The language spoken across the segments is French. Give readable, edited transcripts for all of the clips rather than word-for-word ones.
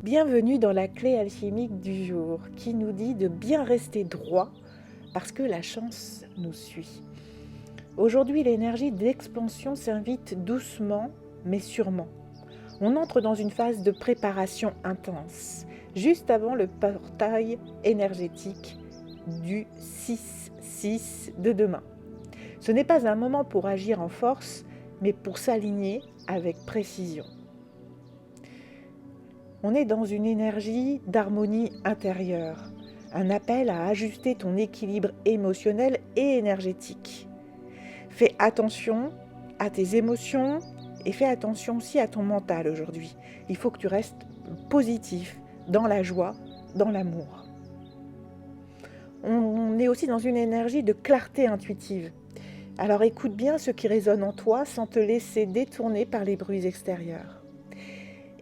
Bienvenue dans la clé alchimique du jour qui nous dit de bien rester droit parce que la chance nous suit. Aujourd'hui, l'énergie d'expansion s'invite doucement mais sûrement. On entre dans une phase de préparation intense, juste avant le portail énergétique du 6-6 de demain. Ce n'est pas un moment pour agir en force, mais pour s'aligner avec précision. On est dans une énergie d'harmonie intérieure, un appel à ajuster ton équilibre émotionnel et énergétique. Fais attention à tes émotions et fais attention aussi à ton mental aujourd'hui. Il faut que tu restes positif, dans la joie, dans l'amour. On est aussi dans une énergie de clarté intuitive. Alors écoute bien ce qui résonne en toi sans te laisser détourner par les bruits extérieurs.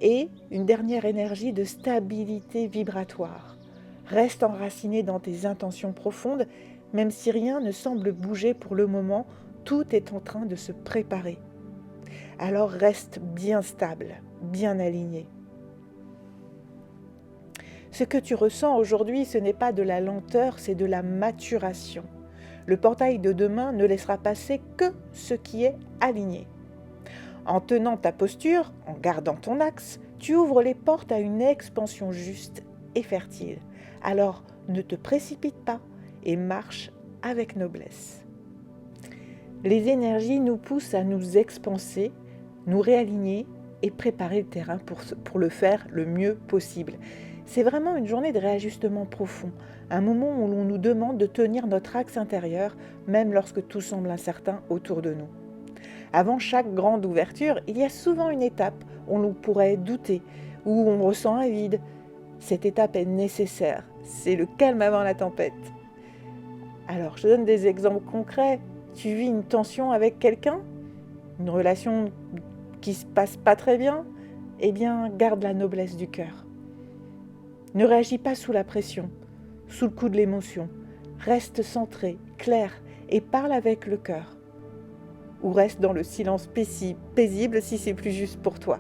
Et une dernière énergie de stabilité vibratoire. Reste enraciné dans tes intentions profondes, même si rien ne semble bouger pour le moment, tout est en train de se préparer. Alors reste bien stable, bien aligné. Ce que tu ressens aujourd'hui, ce n'est pas de la lenteur, c'est de la maturation. Le portail de demain ne laissera passer que ce qui est aligné. En tenant ta posture, en gardant ton axe, tu ouvres les portes à une expansion juste et fertile. Alors ne te précipite pas et marche avec noblesse. Les énergies nous poussent à nous expanser, nous réaligner et préparer le terrain pour le faire le mieux possible. C'est vraiment une journée de réajustement profond, un moment où l'on nous demande de tenir notre axe intérieur, même lorsque tout semble incertain autour de nous. Avant chaque grande ouverture, il y a souvent une étape où l'on pourrait douter, où on ressent un vide. Cette étape est nécessaire, c'est le calme avant la tempête. Alors, je donne des exemples concrets. Tu vis une tension avec quelqu'un, une relation qui ne se passe pas très bien, eh bien, garde la noblesse du cœur. Ne réagis pas sous la pression, sous le coup de l'émotion. Reste centré, clair et parle avec le cœur. Ou reste dans le silence paisible si c'est plus juste pour toi.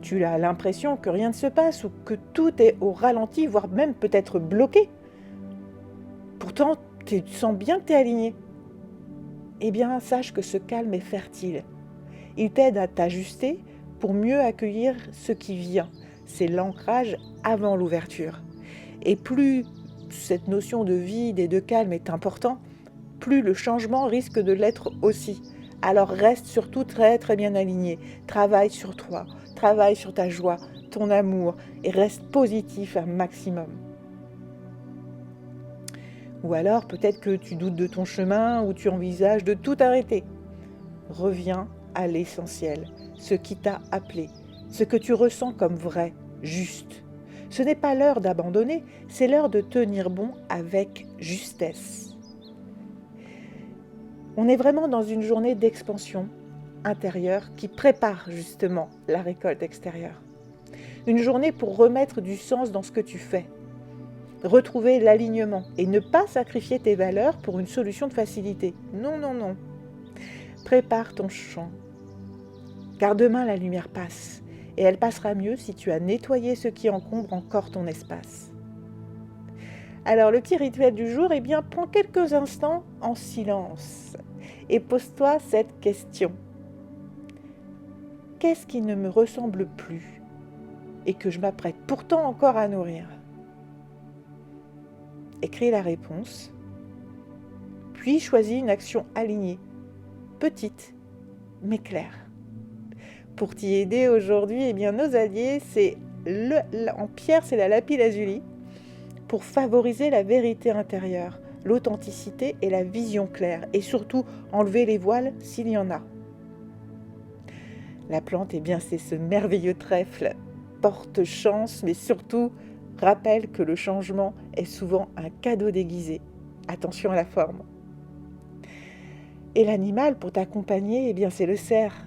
Tu as l'impression que rien ne se passe ou que tout est au ralenti, voire même peut-être bloqué. Pourtant, tu sens bien que tu es aligné. Eh bien, sache que ce calme est fertile. Il t'aide à t'ajuster pour mieux accueillir ce qui vient. C'est l'ancrage avant l'ouverture. Et plus cette notion de vide et de calme est importante, plus le changement risque de l'être aussi. Alors reste surtout très très bien aligné. Travaille sur toi, travaille sur ta joie, ton amour et reste positif un maximum. Ou alors peut-être que tu doutes de ton chemin ou tu envisages de tout arrêter. Reviens à l'essentiel, ce qui t'a appelé, ce que tu ressens comme vrai, juste. Ce n'est pas l'heure d'abandonner, c'est l'heure de tenir bon avec justesse. On est vraiment dans une journée d'expansion intérieure qui prépare justement la récolte extérieure. Une journée pour remettre du sens dans ce que tu fais, retrouver l'alignement et ne pas sacrifier tes valeurs pour une solution de facilité. Non, non, non. Prépare ton champ, car demain la lumière passe et elle passera mieux si tu as nettoyé ce qui encombre encore ton espace. Alors le petit rituel du jour, prends quelques instants en silence et pose-toi cette question. Qu'est-ce qui ne me ressemble plus et que je m'apprête pourtant encore à nourrir ? Écris la réponse, puis choisis une action alignée, petite mais claire. Pour t'y aider aujourd'hui, nos alliés, en pierre, c'est la lapis-lazuli, pour favoriser la vérité intérieure, l'authenticité et la vision claire, et surtout enlever les voiles s'il y en a. La plante, c'est ce merveilleux trèfle, porte chance, mais surtout rappelle que le changement est souvent un cadeau déguisé. Attention à la forme. Et l'animal pour t'accompagner, c'est le cerf,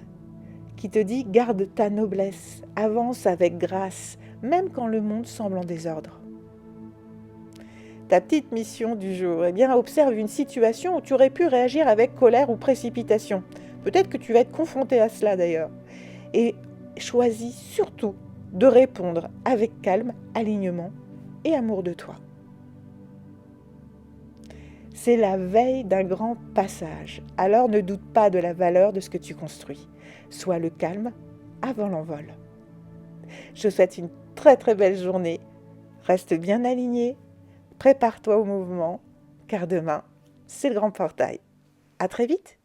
qui te dit « garde ta noblesse, avance avec grâce, même quand le monde semble en désordre ». Ta petite mission du jour, observe une situation où tu aurais pu réagir avec colère ou précipitation. Peut-être que tu vas être confronté à cela d'ailleurs. Et choisis surtout de répondre avec calme, alignement et amour de toi. C'est la veille d'un grand passage, alors ne doute pas de la valeur de ce que tu construis. Sois le calme avant l'envol. Je te souhaite une très très belle journée. Reste bien aligné, prépare-toi au mouvement, car demain, c'est le grand portail. À très vite!